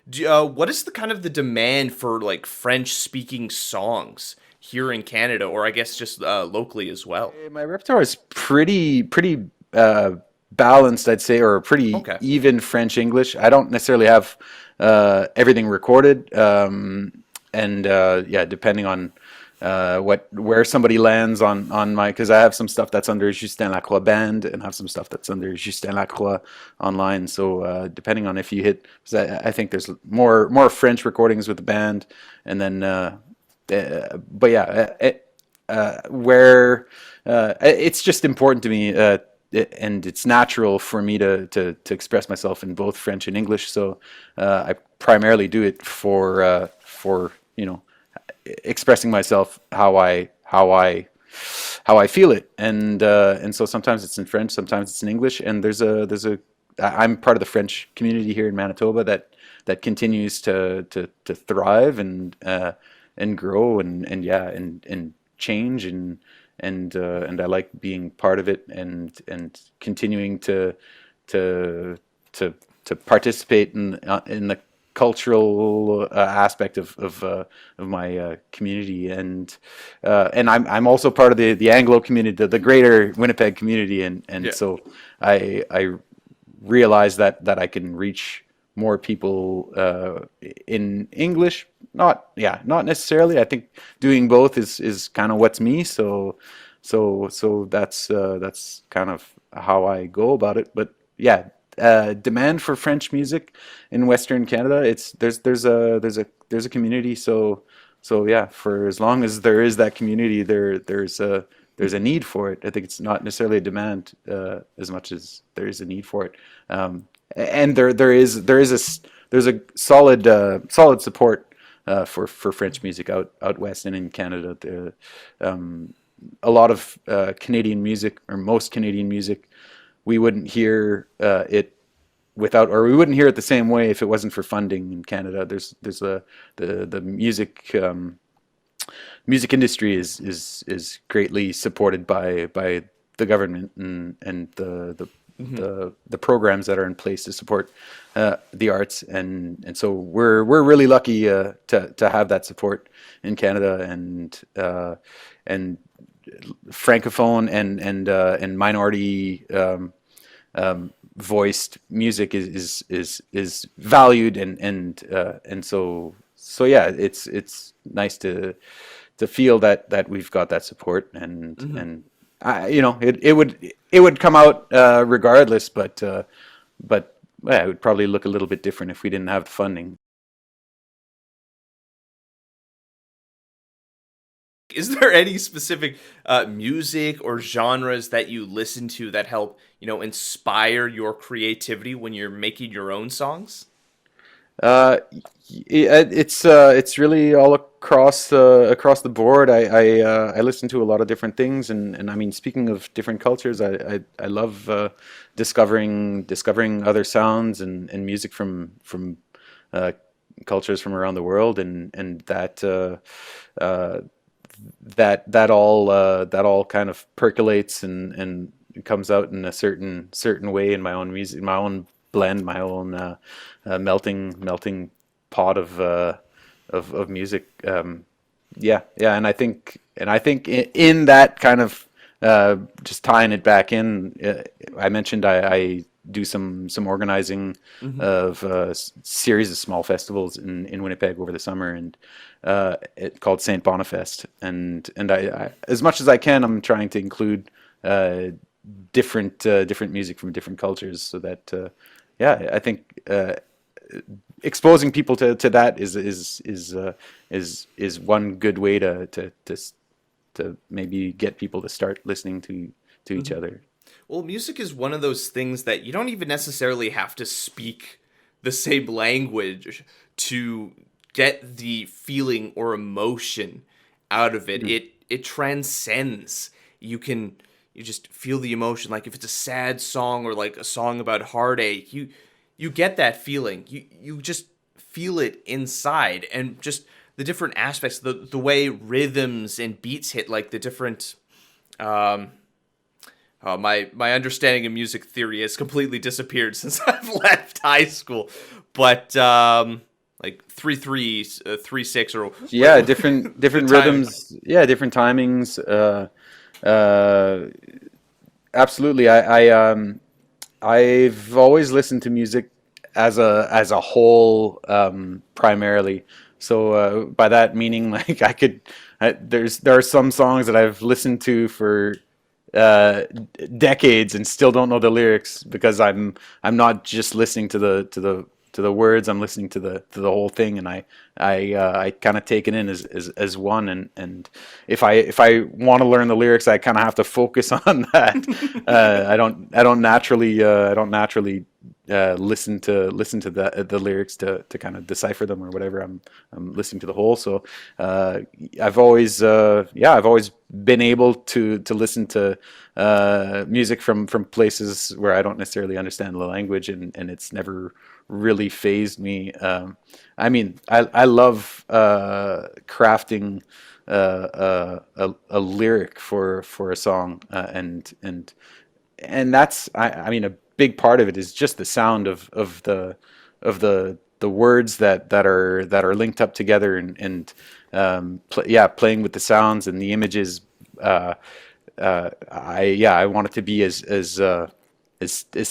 What is the kind of the demand for like French speaking songs here in Canada, or I guess just locally as well? My repertoire is pretty balanced, I'd say, or pretty Okay. even French English. I don't necessarily have everything recorded, and yeah, depending on where somebody lands on my, because I have some stuff that's under Justin Lacroix Band and have some stuff that's under Justin Lacroix online. So depending on if you hit, 'cause I think there's more French recordings with the band, and then but yeah, where it's just important to me, and it's natural for me to express myself in both French and English. So I primarily do it for expressing myself how I feel it, and so sometimes it's in French, sometimes it's in English, and I'm part of the French community here in Manitoba that continues to thrive and grow and yeah and change, and I like being part of it, and continuing to participate in the cultural aspect of my community, and I'm also part of the Anglo community, the greater Winnipeg community, and Yeah. so I realize that I can reach more people in English. Not necessarily. I think doing both is kind of what's me. So that's kind of how I go about it. But yeah, demand for French music in Western Canada, there's a community. So yeah, for as long as there is that community, there's a need for it. I think it's not necessarily a demand as much as there is a need for it. And there's a solid support for French music out west and in Canada. A lot of Canadian music, or most Canadian music, we wouldn't hear it without, or we wouldn't hear it the same way if it wasn't for funding in Canada. There's the music industry is greatly supported by the government, and the programs that are in place to support the arts, and so we're really lucky to have that support in Canada, and francophone and minority voiced music is valued, and so yeah, it's nice to feel that we've got that support, and it would come out regardless, but yeah, it would probably look a little bit different if we didn't have the funding. Is there any specific music or genres that you listen to that help, inspire your creativity when you're making your own songs? Uh, it's really all across the board. I listen to a lot of different things, and I mean, speaking of different cultures, I love discovering other sounds and music from uh, cultures from around the world, and that all kind of percolates and comes out in a certain way in my own music, my own blend, my own melting pot of music. Yeah, and I think in that kind of just tying it back in, I mentioned I do some organizing of a series of small festivals in Winnipeg over the summer, and it called Saint Bonifest, and I as much as I can, I'm trying to include different music from different cultures, so that yeah, I think exposing people to that is one good way to maybe get people to start listening to each other. Well, music is one of those things that you don't even necessarily have to speak the same language to get the feeling or emotion out of it. It transcends. You just feel the emotion. Like if it's a sad song or like a song about heartache, you get that feeling. You just feel it inside, and just the different aspects, the way rhythms and beats hit, like the different my understanding of music theory has completely disappeared since I've left high school. But like 3/3, 3/6, or Yeah, different rhythms. Yeah, different timings. Absolutely. I've always listened to music as a whole, primarily. So by that meaning, like there are some songs that I've listened to for decades and still don't know the lyrics, because I'm not just listening to the words. I'm listening to the whole thing, and I kind of take it in as one. And if I want to learn the lyrics, I kind of have to focus on that. I don't naturally listen to the lyrics to kind of decipher them or whatever. I'm listening to the whole. So I've always been able to listen to music from places where I don't necessarily understand the language, and it's never really fazed me. I mean, I love crafting a lyric for a song, and that's I mean, a big part of it is just the sound of the words that are linked up together, and playing with the sounds and the images. I want it to be as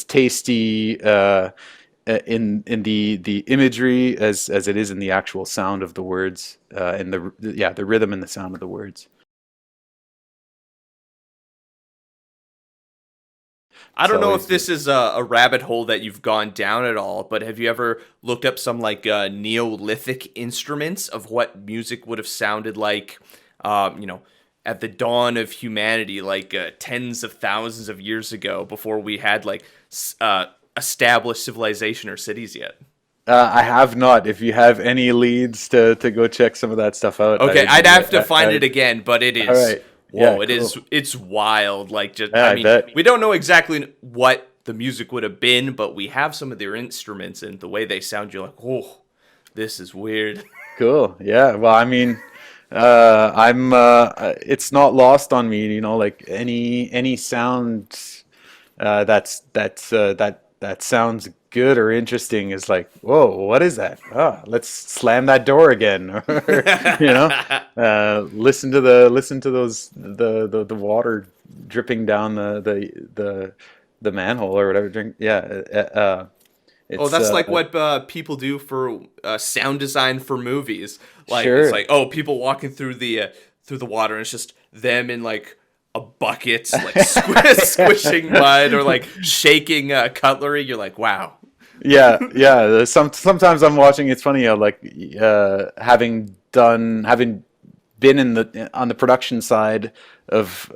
tasty in the imagery as it is in the actual sound of the words, and the rhythm and the sound of the words. I don't So know is if this is a rabbit hole that you've gone down at all, but have you ever looked up some like Neolithic instruments of what music would have sounded like, at the dawn of humanity, like tens of thousands of years ago, before we had like established civilization or cities yet? I have not. If you have any leads to go check some of that stuff out. Okay, I'd have to find it again, but it is. All right. Whoa, Yeah, it is. cool. It's wild. Like, just Yeah, I I mean, bet. we don't know exactly what the music would have been, but we have some of their instruments and the way they sound. You're like, oh, this is weird. Cool. Yeah. Well, I mean, I'm. It's not lost on me. Like any sound that sounds good or interesting is like, whoa, what is that? Oh, let's slam that door again, or listen to those the water dripping down the manhole or whatever. Drink. Yeah. Oh, It's that's like what people do for sound design for movies. Like, it's sure. like, oh, people walking through the water, and it's just them in like a bucket, like squishing mud or like shaking cutlery. You're like, wow. Yeah. Sometimes I'm watching. It's funny how, like, having been on the production side of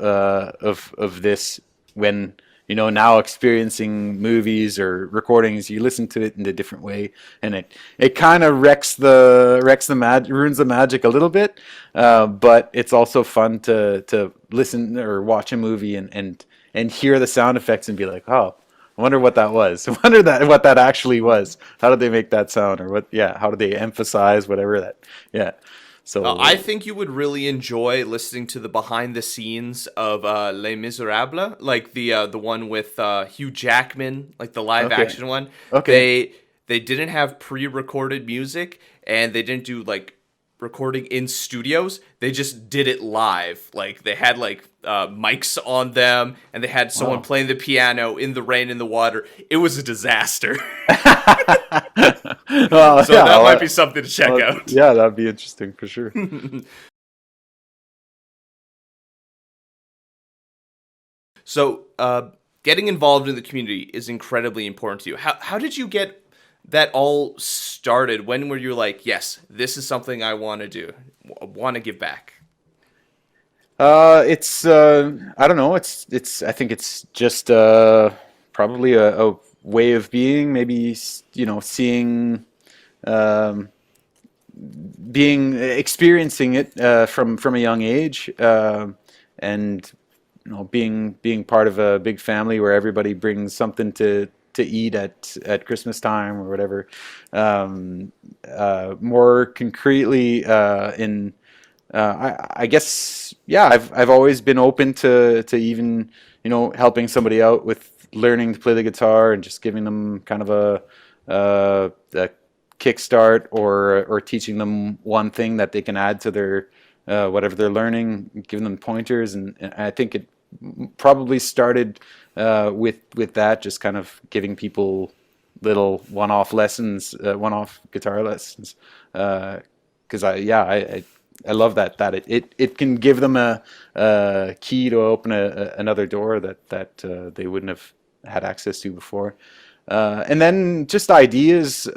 this, when now experiencing movies or recordings, you listen to it in a different way, and it kind of ruins the magic a little bit, but it's also fun to listen or watch a movie and hear the sound effects and be like, oh, I wonder what that was. I wonder what that actually was. How did they make that sound? Or what? Yeah. How did they emphasize whatever that? Yeah. So I think you would really enjoy listening to the behind the scenes of Les Miserables, like the one with Hugh Jackman, like the live Okay. action one. Okay. They didn't have pre-recorded music, and they didn't do like recording in studios. They just did it live. Like they had like mics on them, and they had someone Wow. playing the piano in the rain, in the water. It was a disaster. Well, So yeah, that might be something to check well, out. yeah, that'd be interesting for sure. So, getting involved in the community is incredibly important to you. How did you get that all started? When were you like, yes, this is something I want to do, want to give back? It's I don't know. It's I think it's just probably way of being, maybe, you know, seeing, experiencing it from a young age, and you know, being part of a big family where everybody brings something to eat at Christmas time or whatever. More concretely, in I guess, yeah, I've always been open to even, you know, helping somebody out with learning to play the guitar and just giving them kind of a kickstart, or teaching them one thing that they can add to their whatever they're learning, giving them pointers, and I think it probably started with that, just kind of giving people little one-off lessons, one-off guitar lessons, because I love that it can give them a key to open another door that they wouldn't have had access to before, and then just ideas.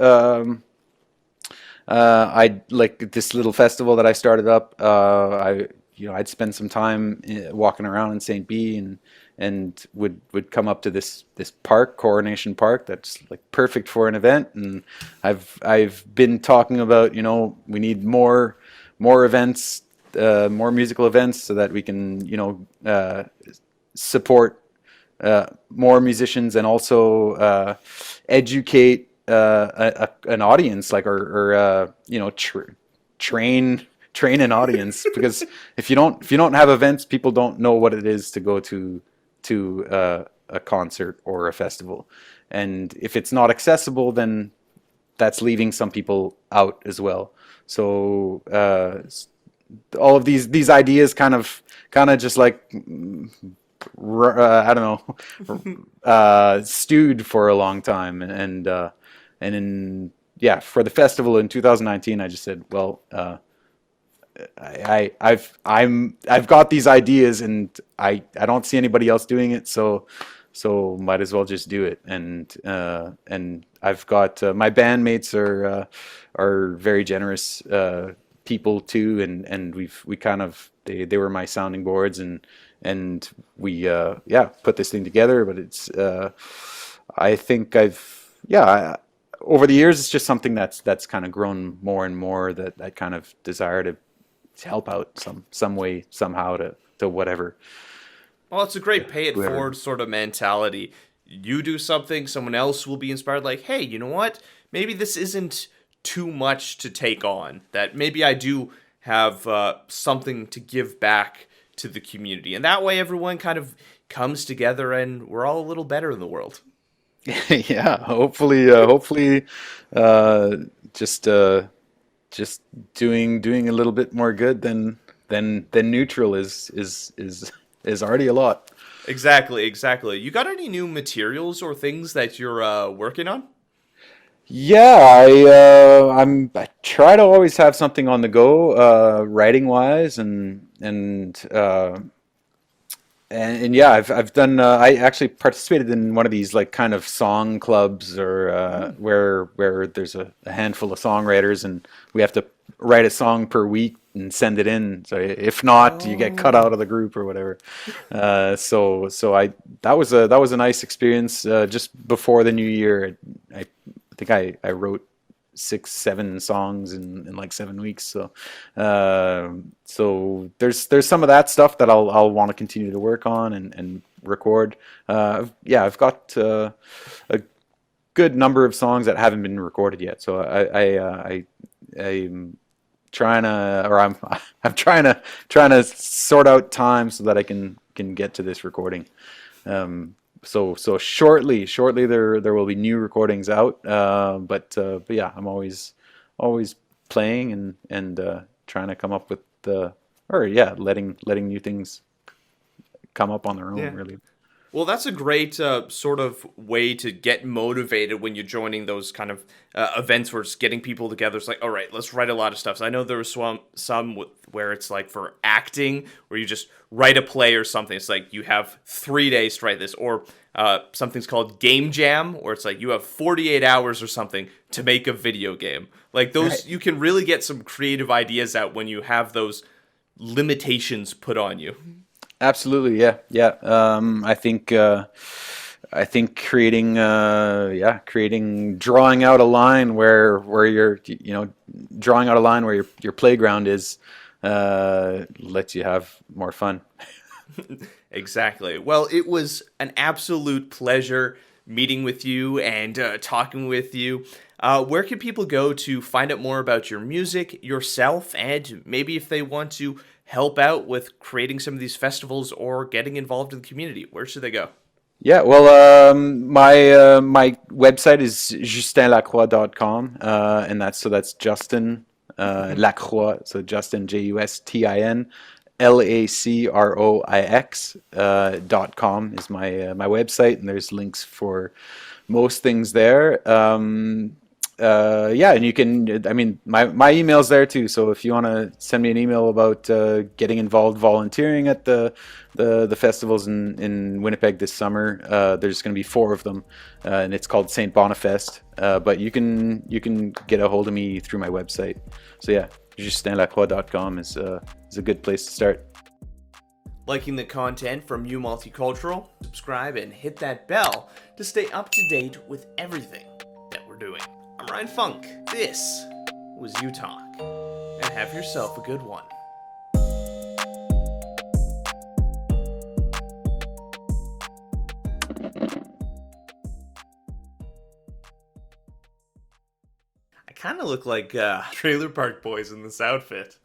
I like this little festival that I started up. I'd spend some time walking around in St. B, and would come up to this park, Coronation Park, that's like perfect for an event. And I've been talking about, you know, we need more events, more musical events, so that we can, you know, support more musicians, and also educate an audience, like, or you know, train an audience, because if you don't have events, people don't know what it is to go to a concert or a festival, and if it's not accessible, then that's leaving some people out as well. So all of these ideas kind of just like, I don't know, stewed for a long time, and in, yeah, for the festival in 2019, I just said, well, I've got these ideas, and I don't see anybody else doing it, so might as well just do it. And I've got my bandmates are very generous people too, and we kind of, they were my sounding boards, and we put this thing together. But it's I think over the years, it's just something that's kind of grown more and more, that kind of desire to help out some way, somehow, to whatever. Well, it's a great pay it Whoever. forward sort of mentality. You do something, someone else will be inspired, like, hey, you know what? Maybe this isn't too much to take on. That maybe I do have something to give back to the community. And that way everyone kind of comes together, and we're all a little better in the world. Yeah, hopefully, just doing a little bit more good than neutral is already a lot. Exactly. You got any new materials or things that you're working on? Yeah, I try to always have something on the go, writing wise, and yeah, I've done. I actually participated in one of these, like, kind of song clubs, or where there's a handful of songwriters, and we have to write a song per week and send it in. So if not, you get cut out of the group or whatever. So that was a nice experience. Just before the new year, I think I wrote 6-7 songs in like 7 weeks. So there's some of that stuff that I'll want to continue to work on and record. I've got a good number of songs that haven't been recorded yet. So I'm trying to, or I'm trying to sort out time so that I can get to this recording. So shortly there will be new recordings out. But yeah, I'm always playing and trying to come up with letting new things come up on their own. Yeah. Really. Well, that's a great sort of way to get motivated when you're joining those kind of events where it's getting people together. It's like, all right, let's write a lot of stuff. So I know there was some where it's like for acting, where you just write a play or something. It's like you have 3 days to write this, or something's called Game Jam, where it's like you have 48 hours or something to make a video game. Like those, right. You can really get some creative ideas out when you have those limitations put on you. Absolutely, yeah. I think I think creating drawing out a line where you're, drawing out a line where your playground is, lets you have more fun. Exactly. Well, it was an absolute pleasure meeting with you and talking with you. Where can people go to find out more about your music, yourself, and maybe if they want to help out with creating some of these festivals or getting involved in the community? Where should they go? Yeah, well, my website is justinlacroix.com, and that's Justin Lacroix, so Justin JUSTIN LACROIX .com is my website, and there's links for most things there. And you can, I mean, my email's there too. So if you want to send me an email about getting involved volunteering at the festivals in Winnipeg this summer, there's going to be 4 of them, and it's called St. Bonifest. But you can get a hold of me through my website. So yeah, justinlacroix.com is a good place to start. Liking the content from U Multicultural? Subscribe and hit that bell to stay up to date with everything that we're doing. I'm Ryan Funk. This was U Talk. And have yourself a good one. I kind of look like Trailer Park Boys in this outfit.